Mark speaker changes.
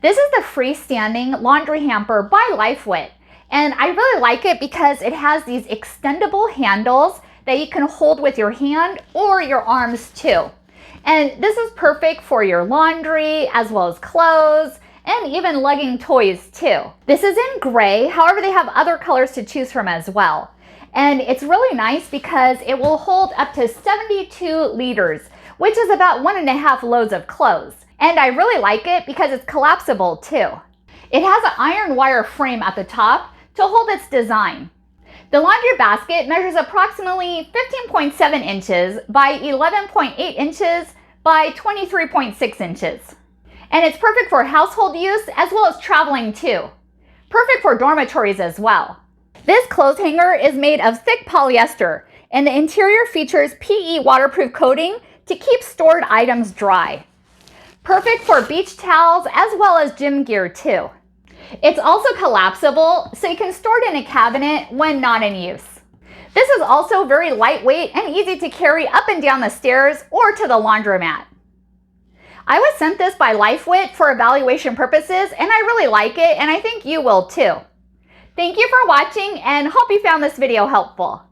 Speaker 1: This is the freestanding laundry hamper by Lifewit, and I really like it because it has these extendable handles that you can hold with your hand or your arms too. And this is perfect for your laundry as well as clothes and even lugging toys too. This is in gray, however they have other colors to choose from as well. And it's really nice because it will hold up to 72 liters, which is about 1.5 loads of clothes. And I really like it because it's collapsible too. It has an iron wire frame at the top to hold its design. The laundry basket measures approximately 15.7 inches by 11.8 inches by 23.6 inches. And it's perfect for household use as well as traveling too. Perfect for dormitories as well. This clothes hanger is made of thick polyester, and the interior features PE waterproof coating to keep stored items dry. Perfect for beach towels as well as gym gear too. It's also collapsible, so you can store it in a cabinet when not in use. This is also very lightweight and easy to carry up and down the stairs or to the laundromat. I was sent this by Lifewit for evaluation purposes, and I really like it, and I think you will too. Thank you for watching, and hope you found this video helpful.